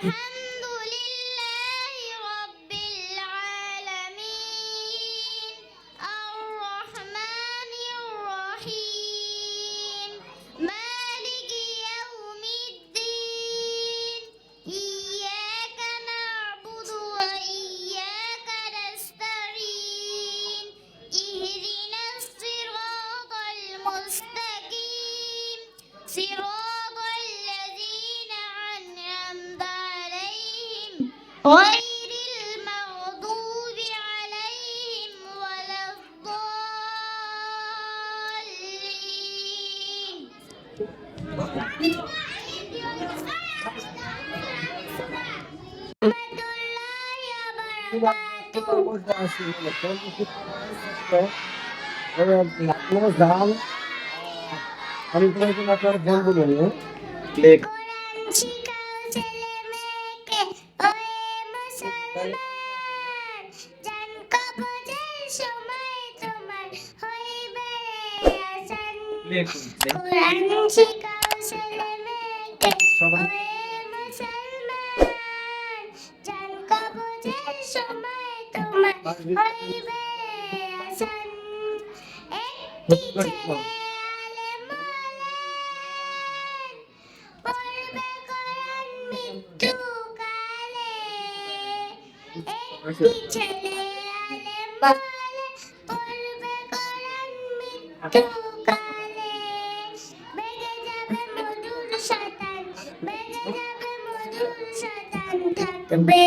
আলহামদুলিল্লাহি রাব্বিল আলামিন আর রহমানির রহিম মালিকি ইয়াউমিদ্দিন ইয়্যাকা না'বুদু ওয়া ইয়্যাকা নাস্তাঈন ইহদিনাস সিরাতাল মুস্তাকিম সিরাতাল লাযীনা আন'আমতা আলাইহিম গায়রিল মাগদুবি আলাইহিম ওয়ালাদ-দাল্লিন। আমি আপনার ফোন বলি কোরআন শিখাও ছেলে মেয়েকে ওয়ে মুসলমান, জান কবজের সময় তোমার হইবে আসান। কোরআন শিখাও ছেলে মেয়েকে ওয়ে মুসলমান, জান কবজের সময় তোমার হইবে আসান। একটি ছেলে আলেম হলেন, পড়বে কোরআন মৃত্যুকালে। একটি ছেলে আলেম হলে পড়বে কোরআন মৃত্যুকালে। বেগে যাবে মধুর শতান, বেগে যাবে মধুর শতান, থাকবে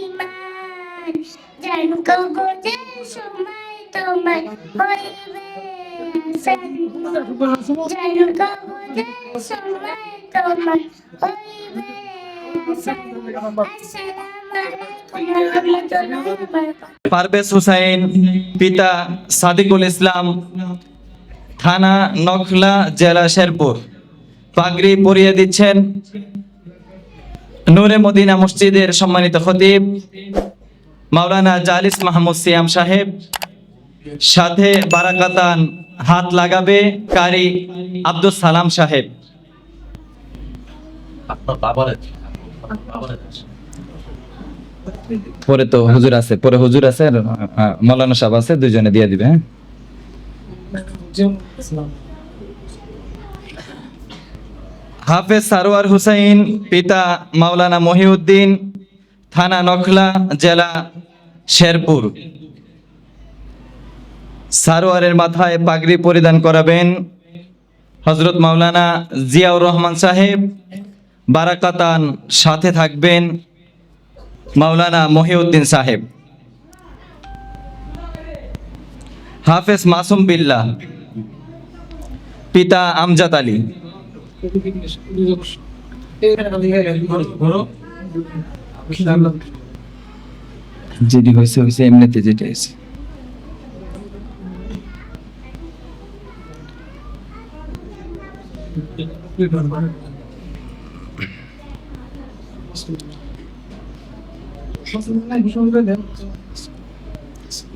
ঈমান। জান কবজের সময় তোমার হইবে আসান। জান কবজের সময় তোমার হইবে আসান। আসসালামু আলাইকুম ওয়া রাহমাতুল্লাহি ওয়া বারাকাতুহু। পারভেজ হুসাইন, পিতা সাদিকুল ইসলাম, থানা নখলা, জেলা শেরপুর। পাগড়ি পরিয়ে দিচ্ছেন নূরে মদিনা মসজিদের সম্মানিত খতিব মাওলানা জালিস মাহমুদ সিয়াম সাহেব। সাথে বারাকাতান হাত লাগাবে কারি আব্দুল সালাম সাহেব। পরে তো হুজুর আছে, পরে হুজুর আছে আর মাওলানা সাহেব আছে, দুইজনে দিয়ে দিবে। হ্যাঁ, হাফেজ সারোয়ার হুসাইন, পিতা মাওলানা মহিউদ্দিন, থানা নখলা, জেলা শেরপুর। সারোয়ারের মাথায় পাগড়ি পরিধান করাবেন হযরত মাওলানা জিয়াউর রহমান সাহেব। বারাকাতান সাথে থাকবেন মাওলানা মহিউদ্দিন সাহেব। হাফেজ মাসুম বিল্লাহ, পিতা আমজাদ আলী। যেটি হয়েছে হয়েছে, এমনিতে যেটা হয়েছে।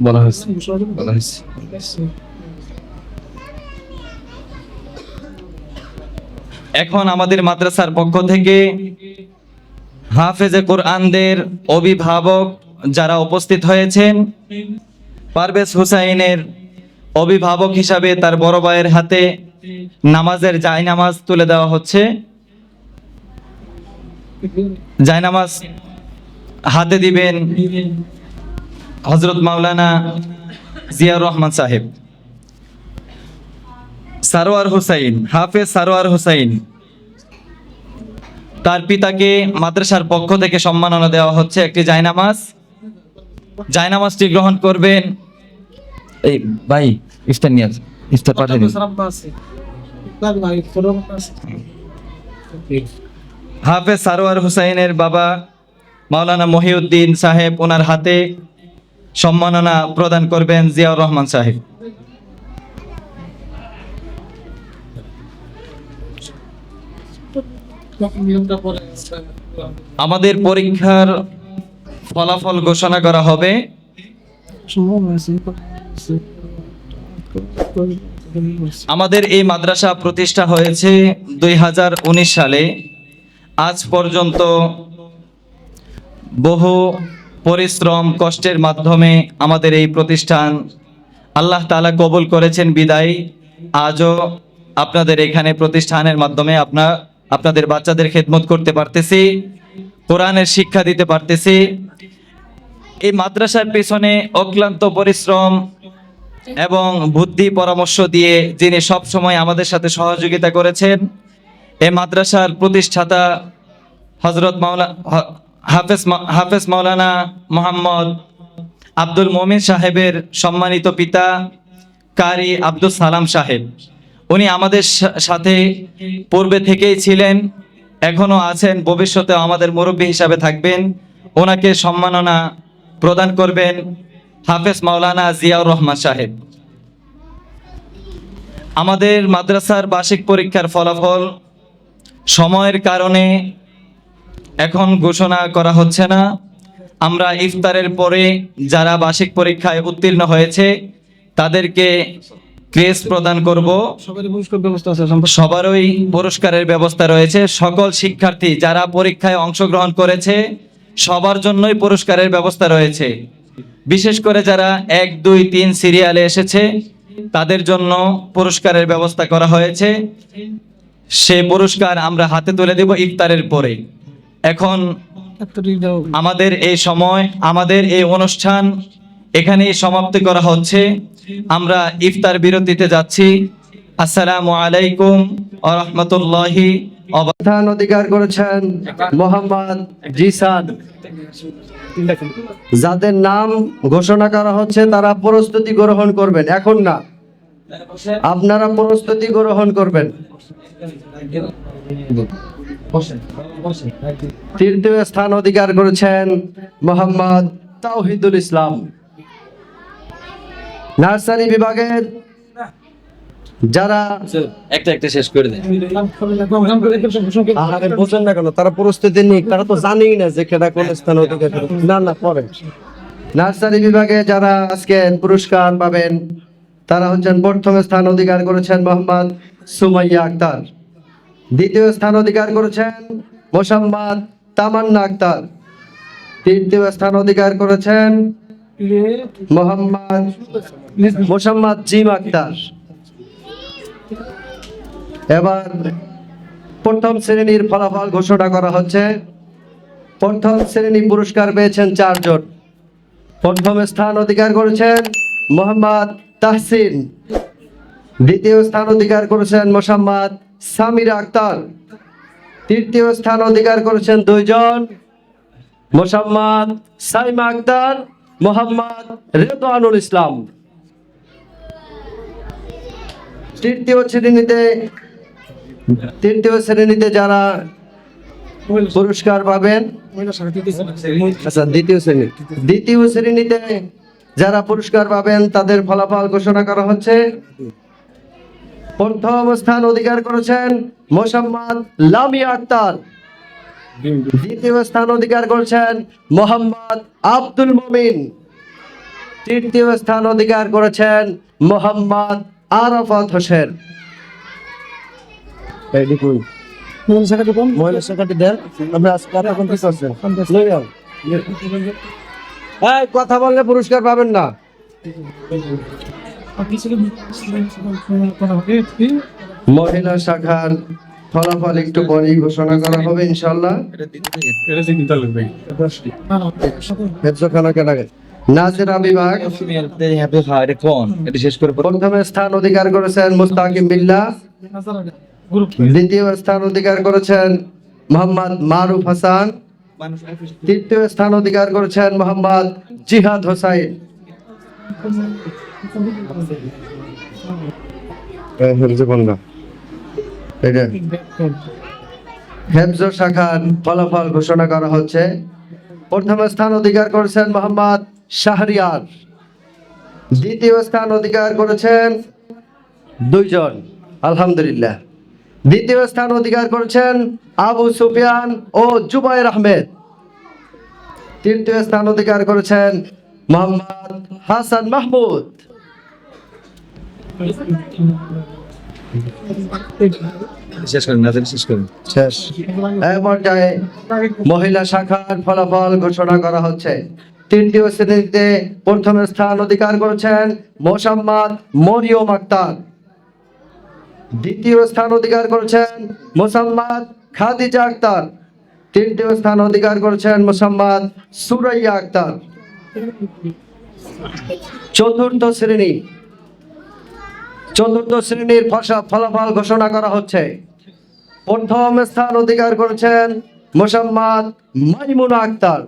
বলা হয়েছে, বলা হয়েছে। এখন আমাদের মাদ্রাসার পক্ষ থেকে হাফেজে কোরআনদের অভিভাবক যারা উপস্থিত হয়েছেন, পারভেজ হুসাইনের অভিভাবক হিসাবে তার বড় ভাইয়ের হাতে নামাজের জায়নামাজ তুলে দেওয়া হচ্ছে। জায়নামাজ হাতে দিবেন হযরত মাওলানা জিয়াউর রহমান সাহেব। সারোয়ার হুসাইন, হাফেজ সারোয়ার হুসাইন, তার পিতাকে মাদ্রাসার পক্ষ থেকে সম্মাননা দেওয়া হচ্ছে একটি জায়নামাজ। জায়নামাজটি গ্রহণ করবেন। এই ভাই ইফতার নিয়ে আসেন, ইফতার পাঠিয়ে দিন। হাফেজ সারোয়ার হুসাইনের বাবা মাওলানা মহিউদ্দিন সাহেব, ওনার হাতে সম্মাননা প্রদান করবেন জিয়াউর রহমান সাহেব। আমাদের পরীক্ষার ফলাফল ঘোষণা করা হবে। আমাদের এই মাদ্রাসা প্রতিষ্ঠা হয়েছে 2019 সালে। আজ পর্যন্ত বহু পরিশ্রম কষ্টের মাধ্যমে আমাদের এই প্রতিষ্ঠান আল্লাহ তাআলা কবুল করেছেন বিদায় আজও আপনাদের এখানে প্রতিষ্ঠানের মাধ্যমে আপনাদের বাচ্চাদের খেদমত করতে পারতেছি, কোরআনের শিক্ষা দিতে পারতেছি। এই মাদ্রাসার পেছনে অক্লান্ত পরিশ্রম এবং বুদ্ধি পরামর্শ দিয়ে যিনি সব সময় আমাদের সাথে সহযোগিতা করেছেন, এই মাদ্রাসার প্রতিষ্ঠাতা হযরত হাফেজ মাওলানা মোহাম্মদ আব্দুল মমিন সাহেবের সম্মানিত পিতা কারি আব্দুল সালাম সাহেব, উনি আমাদের সাথে পূর্বে থেকেই ছিলেন, এখনো আছেন, ভবিষ্যতেও আমাদের মুরব্বী হিসাবে থাকবেন। ওনাকে সম্মাননা প্রদান করবেন হাফেজ মাওলানা জিয়াউর রহমান সাহেব। আমাদের মাদ্রাসার বার্ষিক পরীক্ষার ফলাফল সময়ের কারণে এখন ঘোষণা করা হচ্ছে না। আমরা ইফতারের পরে যারা বার্ষিক পরীক্ষায় উত্তীর্ণ হয়েছে তাদেরকে ক্রেস্ট প্রদান করব। সবারই পুরস্কারের ব্যবস্থা রয়েছে। সকল শিক্ষার্থী যারা পরীক্ষায় অংশগ্রহণ করেছে সবার জন্যই পুরস্কারের ব্যবস্থা রয়েছে। বিশেষ করে যারা 1, 2, 3 সিরিয়ালে এসেছে তাদের জন্য পুরস্কারের ব্যবস্থা করা হয়েছে। সে পুরস্কার আমরা হাতে তুলে দেব ইফতারের পরে। এখন আমাদের এই সময়, আমাদের এই অনুষ্ঠান এখানেই সমাপ্তি করা হচ্ছে। আমরা ইফতার বিরতিতে যাচ্ছি। আসসালামু আলাইকুম ওয়া রাহমাতুল্লাহি ওয়া বারাকাতুহু। স্থান অধিকার করেছেন মোহাম্মদ জিসান। যাদের নাম ঘোষণা করা হচ্ছে তারা প্রস্তুতি গ্রহণ করবেন, এখন না, আপনারা প্রস্তুতি গ্রহণ করবেন। তৃতীয় স্থান অধিকার করেছেন মোহাম্মদ তাওহিদুল ইসলাম। নার্সারি বিভাগের যারা একটা শেষ করে দেন। আহারে বোঝেন না কেন, তারা প্রস্তুতি নিক, তারা তো জানেই না যে কেটা কোন স্থান অধিকার করে। না পরে নার্সারি বিভাগে যারা আজকে পুরস্কার পাবেন তারা হচ্ছেন প্রথম স্থান অধিকার করেছেন মোহাম্মদ সুমাইয়া আক্তার, দ্বিতীয় স্থান অধিকার করেছেন মোসাম্মদ তামান্না আক্তার, তৃতীয় স্থান অধিকার করেছেন মোসাম্মদ জিম আক্তার। এবার প্রথম শ্রেণীর ফলাফল ঘোষণা করা হচ্ছে। প্রথম শ্রেণী পুরস্কার পেয়েছেন 4 জন। প্রথম স্থান অধিকার করেছেন মোহাম্মদ তাহসিন, দ্বিতীয় স্থান অধিকার করেছেন মোসাম্মদ সামিরা আক্তার, তৃতীয় স্থান অধিকার করেছেন 2 জন, মোসাম্মদ সাইমা আক্তার, মোহাম্মদ রেদওয়ানুল ইসলাম। তৃতীয় শ্রেণীতে যারা পুরস্কার পাবেন, আচ্ছা দ্বিতীয় শ্রেণীতে যারা পুরস্কার পাবেন তাদের ফলাফল ঘোষণা করা হচ্ছে। প্রথম স্থান অধিকার করেছেন মোসাম্মদ লামিয়া আক্তার, দ্বিতীয় স্থান অধিকার করেছেন মোহাম্মদ আব্দুল মমিন, তৃতীয় স্থান অধিকার করেছেন মোহাম্মদ আরাফাত হোসেন। কথা বললে পুরস্কার পাবেন না। মহিলা শাখার ফলাফল একটু পরেই ঘোষণা করা হবে ইনশাআল্লাহ। নাজেরা বিভাগ প্রথম স্থান অধিকার করেছেন মুস্তাকিম বিল্লাহ, দ্বিতীয় স্থান অধিকার করেছেন মোহাম্মদ মারুফ হাসান, তৃতীয় স্থান অধিকার করেছেন মোহাম্মদ জিহাদ হোসাইন। হেফজ শাখার ফলাফল ঘোষণা করা হচ্ছে। প্রথম স্থান অধিকার করেছেন মোহাম্মদ শাহরিয়ার, দ্বিতীয় স্থান অধিকার করেছেন 2 জন, আলহামদুলিল্লাহ। দ্বিতীয় স্থান অধিকার করেছেন আবু সুফিয়ান ও জুবাইর আহমেদ, তৃতীয় স্থান অধিকার করেছেন মোহাম্মদ হাসান মাহমুদ। শেষ করেন না, শেষ করেন। শেষ। এই পর্যায়ে মহিলা শাখার ফলাফল ঘোষণা করা হচ্ছে। তৃতীয় শ্রেণীতে প্রথম স্থান অধিকার করেছেন মোসাম্মদ মরিয়ম আক্তার। দ্বিতীয় স্থান অধিকার করেছেন মোসাম্মদ খাদিজা আক্তার। তৃতীয় স্থান অধিকার করেছেন মোসাম্মদ সুরাইয়া আক্তার। চতুর্থ শ্রেণীর ফলাফল ঘোষণা করা হচ্ছে। প্রথম স্থান অধিকার করেছেন মোসাম্মদ মাইমুনা আক্তার।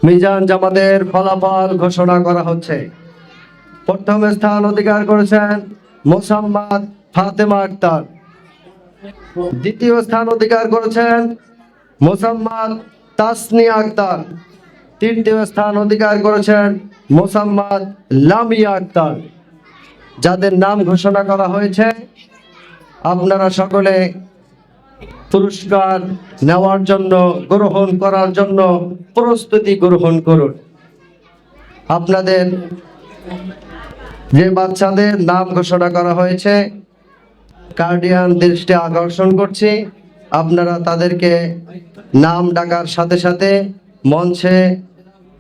মিজান জামাতের ফলাফল ঘোষণা করা হচ্ছে। প্রথম স্থান অধিকার করেছেন মোসাম্মদ ফাতেমা আক্তার। দ্বিতীয় স্থান অধিকার করেছেন মোসাম্মদ তাসনিয়া আক্তার। তৃতীয় স্থান অধিকার করেছেন মোসাম্মদ লামিয়া আক্তার। যাদের নাম ঘোষণা করা হয়েছে আপনারা সকলে পুরস্কার নেওয়ার জন্য, গ্রহণ করার জন্য প্রস্তুতি গ্রহণ করুন। আপনাদের যে বাচ্চাদের নাম ঘোষণা করা হয়েছে গার্ডিয়ান দৃষ্টি আকর্ষণ করছি, আপনারা তাদেরকে নাম ডাকার সাথে সাথে মঞ্চে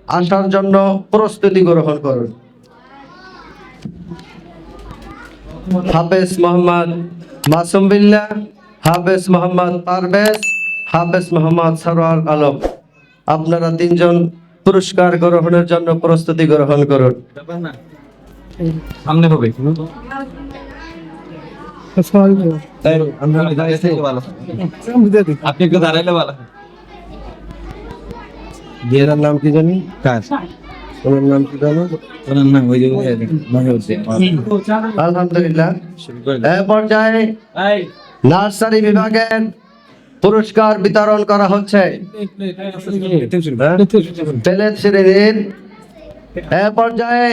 আসার জন্য প্রস্তুতি গ্রহণ করুন। হাফেজ মোহাম্মদ মাসুম বিল্লাহ, হাফেজ মোহাম্মদ পারভেজ, হাফেজ মোহাম্মদ সরওয়ার আলম, আপনারা তিনজন পুরস্কার গ্রহণের জন্য প্রস্তুতি গ্রহণ করুন। সামনে হবে। আপনি একটু দাঁড়াইলে ভালো। বিয়ের নাম কি জানি? কার? ওনার নাম কি জানো? ওনার নাম ওই যে মনে হচ্ছে। আলহামদুলিল্লাহ। এই পর্যায়ে নার্সারি বিভাগের পুরস্কার বিতরণ করা হচ্ছে। প্লে শ্রেণীর এই পর্যায়ে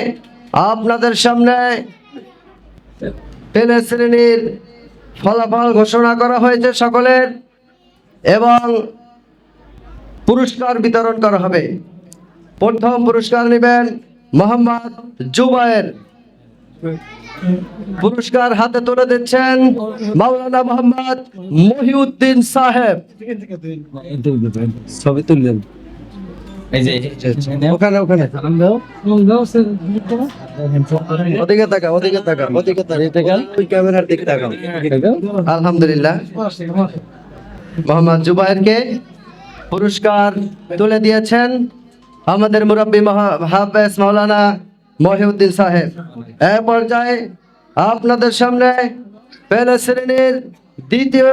আপনাদের সামনে প্লে শ্রেণীর ফলাফল ঘোষণা করা হয়েছে সকলের, এবং পুরস্কার বিতরণ করা হবে। প্রথম পুরস্কার নেবেন মোহাম্মদ জুবায়ের। পুরস্কার হাতে তুলে দিচ্ছেন মাওলানা মোহাম্মদ মহিউদ্দিন সাহেব। ছবি তুললেন এই যে ওখানে ওদিকে তাকাও, ওই ক্যামেরার দিকে তাকাও। আলহামদুলিল্লাহ, মোহাম্মদ জুবায়েরকে পুরস্কার তুলে দিয়েছেন আমাদের মুরব্বী হাফেজ মাওলানা মহিউদ্দিন সাহেব। এই পর্যায়ে আপনাদের সামনে প্লে শ্রেণীর দ্বিতীয়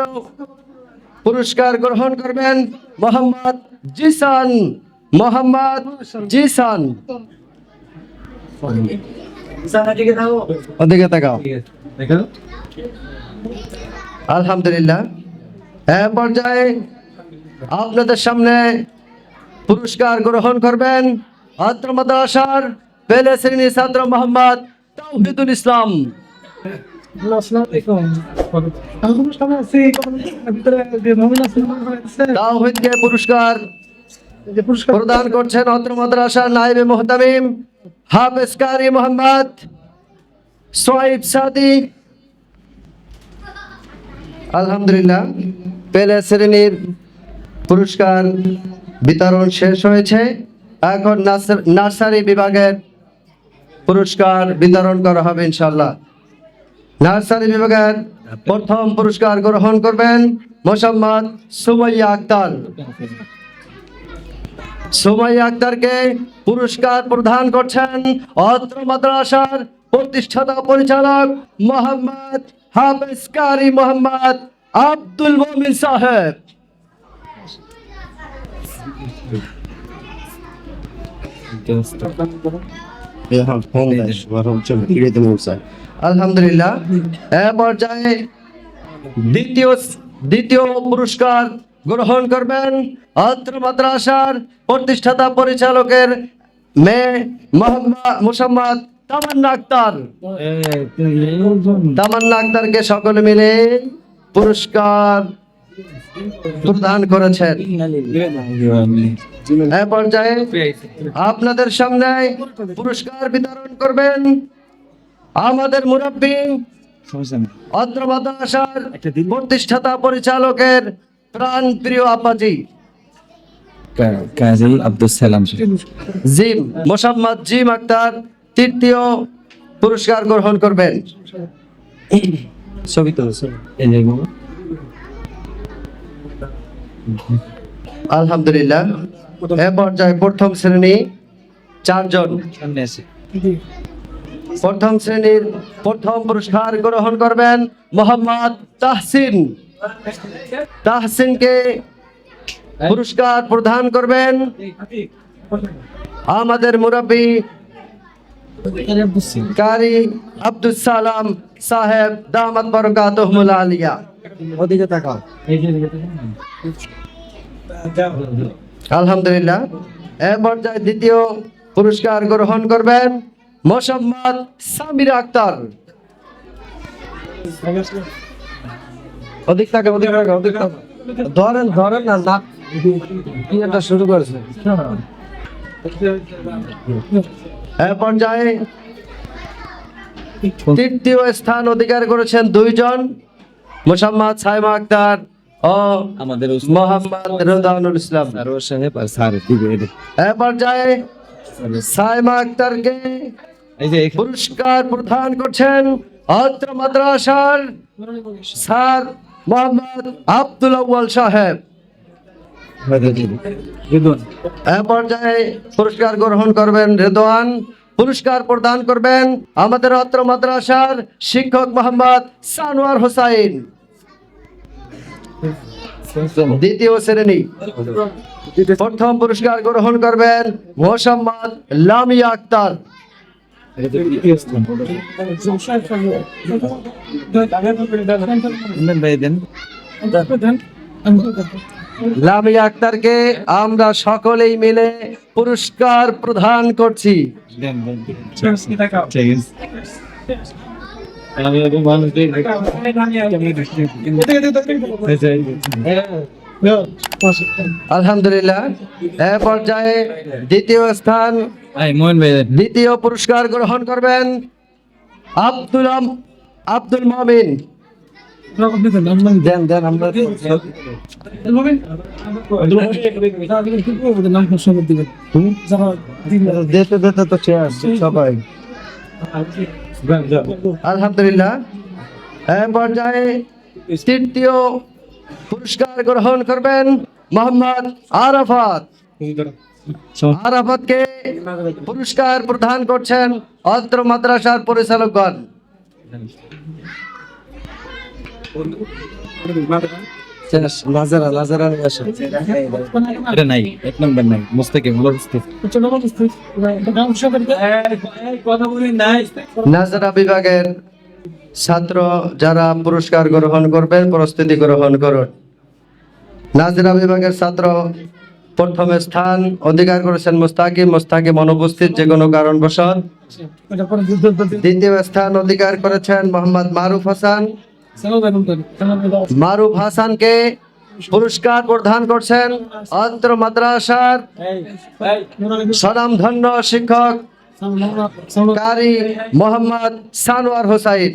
পুরস্কার গ্রহণ করবেন মোহাম্মদ জিসান। ওদিকে তাকাও। আলহামদুলিল্লাহ, এই পর্যায়ে আপনাদের সামনে পুরস্কার গ্রহণ করবেন অত্র মাদ্রাসার প্লে শ্রেণীর ছাত্র মোহাম্মদ তাওহিদুল ইসলাম। তাওহিদকে পুরস্কার প্রদান করছেন অত্র মাদ্রাসার নায়েবে মুহতামিম হাফেজ কারি মোহাম্মদ সোহাইব সাদি। আলহামদুলিল্লাহ, প্লে শ্রেণীর পুরস্কার বিতরণ শেষ হয়েছে। এখন নার্সারি বিভাগের পুরস্কার বিতরণ করা হবে ইনশাআল্লাহ। নার্সারি বিভাগের প্রথম পুরস্কার গ্রহণ করবেন মোসাম্মদ সুমাইয়া আক্তার। সুমাইয়া আক্তারকে পুরস্কার প্রদান করছেন অত্র মাদ্রাসার প্রতিষ্ঠাতা পরিচালক মোহাম্মদ হাফেজ কারি মোহাম্মদ আব্দুল মুমিন সাহেব। আলহামদুলিল্লাহ, এ পর্যায়ে দ্বিতীয় পুরস্কার গ্রহণ করবেন অত্র মাদ্রাসার প্রতিষ্ঠাতা পরিচালকের মেয়ে মোসাম্মদ তামান্না আক্তার। তামান্না আক্তারকে সকলে মিলে পুরস্কার প্রদান করেছেন। এই পর্যায়ে আপনাদের সামনে পুরস্কার বিতরণ করবেন আমাদের মুরব্বী অত্র মাদ্রাসার প্রতিষ্ঠাতা পরিচালকের প্রাণ প্রিয় আব্বাজি কাজী আব্দুল সালাম জিম মোসাম্মদ জিম আক্তার তৃতীয় পুরস্কার গ্রহণ করবেন। ছবি তো এই যে আলহামদুলিল্লাহ। এ পর্যায়ে প্রথম শ্রেণী 4 জন সামনে আছে প্রথম শ্রেণীর প্রথম পুরস্কার গ্রহণ করবেন মোহাম্মদ তাহসিন। তাহসিনকে পুরস্কার প্রদান করবেন আমাদের মুরব্বী কারি আব্দুল সালাম সাহেব দামাত বরকাতুহুল আলিয়া। ওদিকে তাকাও আলহামদুলিল্লাহ। এ পর্যায়ে দ্বিতীয় পুরস্কার গ্রহণ করবেন মোসাম্মদ সামির আক্তার। ওদিক তাকাও, ওদিক তাকাও, ওদিক তাকাও। ধরেন ধরেন না নাক কি একটা শুরু করেছে। এ পর্যায়ে তৃতীয় স্থান অধিকার করেছেন 2 জন মোসাম্মদ সাইমা আক্তার ও আমাদের মোহাম্মদ রোদানুল ইসলাম। সারোয়ার সাহেব আর স্যার দিবে এটা এ পর্যায়ে সাইমা আক্তারকে এই যে পুরস্কার প্রদান করছেন অত্র মাদ্রাসার স্যার মোহাম্মদ আব্দুল আউয়াল সাহেব। এ পর্যায়ে পুরস্কার গ্রহণ করবেন রেদওয়ান। পুরস্কার প্রদান করবেন আমাদের অত্র মাদ্রাসার শিক্ষক মোহাম্মদ সানোয়ার হোসাইন। দ্বিতীয় শ্রেণী প্রথম পুরস্কার গ্রহণ করবেন মোসাম্মদ লামিয়া আক্তার। লামিয়া আক্তারকে আমরা সকলেই মিলে পুরস্কার প্রদান করছি। আলহামদুলিল্লাহ। এ পর্যায়ে দ্বিতীয় স্থান দ্বিতীয় পুরস্কার গ্রহণ করবেন আব্দুল মমিন। দেন দেন আমরা যেতে যেতে তো সবাই। আলহামদুলিল্লাহ। এ পর্যায়ে তৃতীয় পুরস্কার গ্রহণ করবেন মোহাম্মদ আরাফাত। আরাফাতকে পুরস্কার প্রদান করছেন অত্র মাদ্রাসার পরিচালকগণ। এটা নাই 1 নম্বর নাই মুস্তাকিম হলো নাজরা বিভাগের ছাত্র যারা পুরস্কার গ্রহণ করবেন প্রস্তুতি গ্রহণ করুন। নাজরা বিভাগের ছাত্র প্রথম স্থান অধিকার করেছেন মুস্তাকিম অনুপস্থিত যে কোনো কারণবশত। দ্বিতীয় স্থান অধিকার করেছেন মোহাম্মদ মারুফ হাসান। মারুফ হাসানকে পুরস্কার প্রদান করছেন অত্র মাদ্রাসার স্বনামধন্য শিক্ষক কারি মোহাম্মদ সানোয়ার হোসাইন।